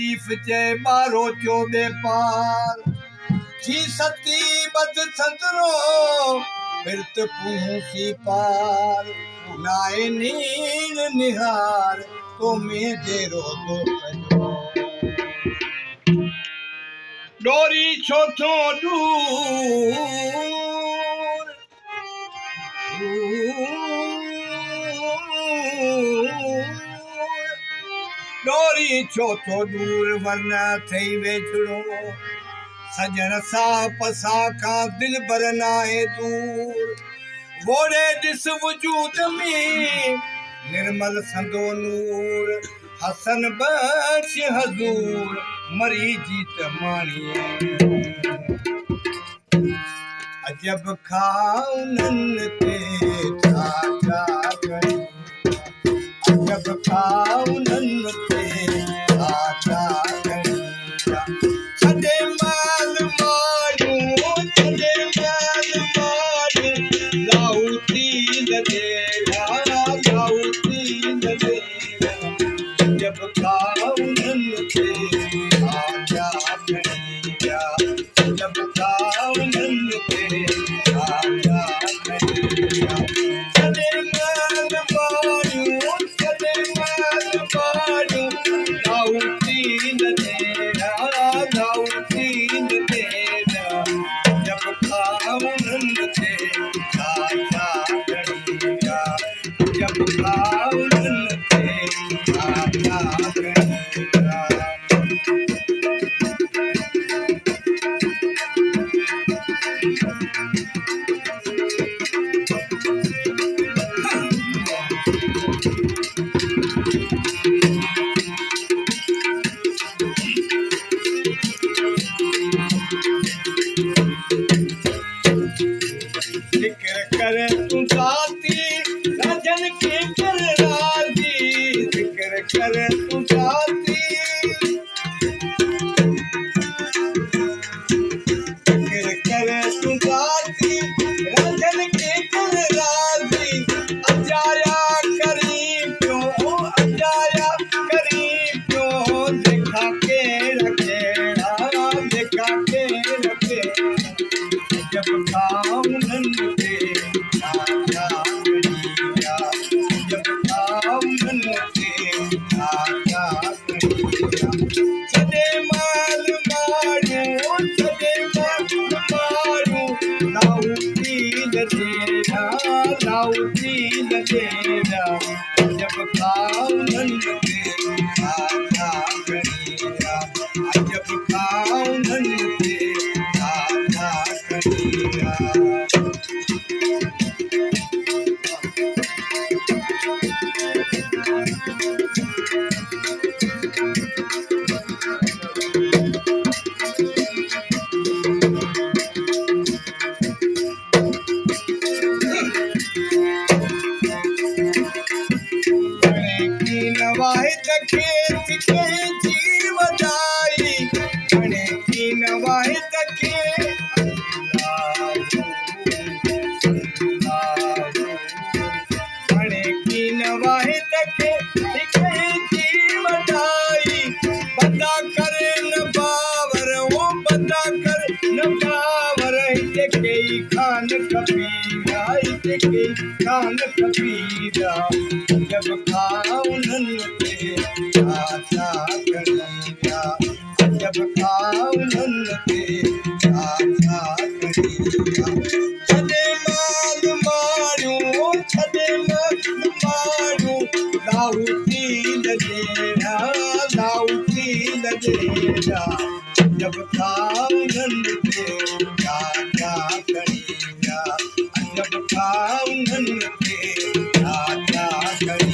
लतीफ़ चए ॿारो चोॾे पार थी सती बद संतरो फिरत पूसी पार नाए नीर निहार तो में देरो दो कजो डोरी छो थो दूर डोरी छो थो दूर वरना थई वेझड़ो सजण सां पसा खां दिल भर नाहे दूर वोड़े ॾिस वजूद में निर्मल संदो नूर हसन बख्श हज़ूर मरी जीत माणी अजब खाउनन ते छा छा कई अजब खाउनन ते छा छा कई छॾे माल मारियूं छॾे माल मारियूं लाउती लदेरा लाउती लदेरा अजब खाउनन ते छा छा कई अजब खाउनन ते छा छा कई छॾे माल मारियूं छॾे माल मारियूं लाउती लदेरा लाउती लदेरा अजब खाउनन ते छा छा कई अजब खाउनन ते छा छा कई जिक्र करे तू साथी राजन के कर राजी जिक्र करे तू साथी जिक्र करे तू साथी राजन के कर राजी अजाया करी क्यों देखा के रखे जब खाउनन ते छा छा कई जब खाउनन ते छा छा कई छॾे माल मारियूं छॾे माल मारियूं लाउती लदेरा लाउती लदेरा जब खाउनन ते छा छा कई अजब खाउनन ते छा छा कई नवाहित खेत के जीव दाई घणे की नवाहित के घणे की नवाहित के जीव दाई बता करे न बावर वो बता कर न बावर हिते कई खान कबीरा हिते कई खान कबीरा जब खाउनन ते छा छा कई जब खाउनन ते छा छा कई छॾे माल मारियूं छॾे माल मारियूं लाउती लदेरा लाउती लदेरा जब खाउनन ते छा छा कई जब खाउनन ते छा छा कई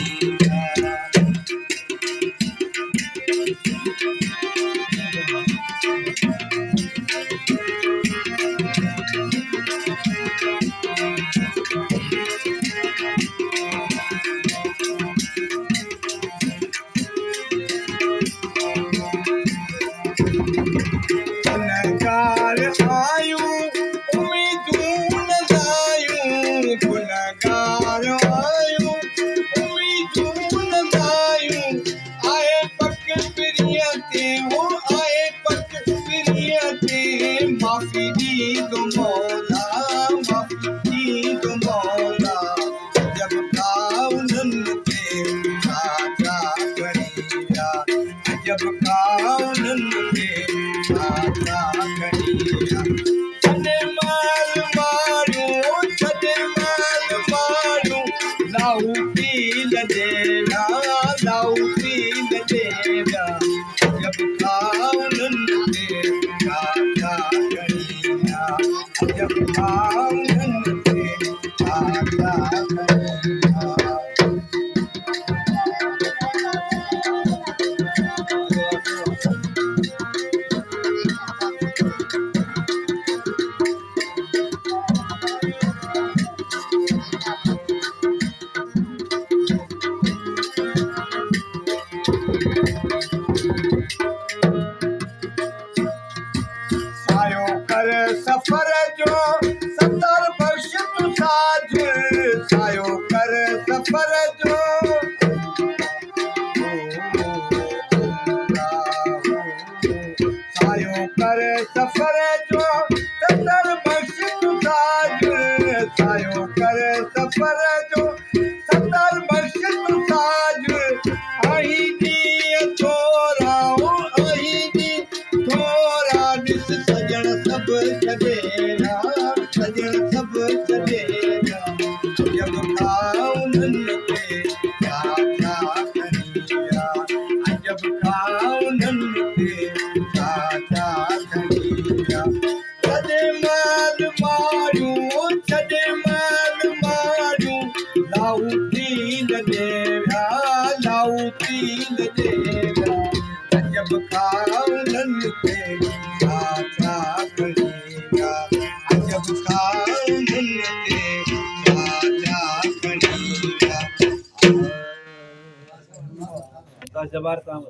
गुनहगार आयूं उम्मीदूं लगायूं गुनहगार आयूं उम्मीदूं लगायूं आए पक पिरिया ते अजब काउननि खे छा छा कढिया छॾे माल मारियूं छॾे माल मारियूं लाहू पील देवा लाहू पील देवा अजब काउननि खे छा छा कढिया अजब काउननि खे छा छा कढिया सायो कर सफ़र जो सतर बख़्श तू साझ सायो कर सफ़र जो सायो कर सफ़र जो सतर बख़्श तू साझ सायो कर सफ़र जो सतर बख़्श तू साझ आई ॾींहं थोरा आई ॾींहं थोरा ॾिस सजण सभु छॾेरा सजण सभु छॾेरा अजब काउननि खे छा छा कढिया अजब काउननि खे छा छा कढिया छॾे माल मारियूं छॾे माल मारियूं लाहू पील देवा लाहू पील देवा अजब काउननि खे छा छा कढिया अजब काउननि खे छा छा कढिया 10 बार काम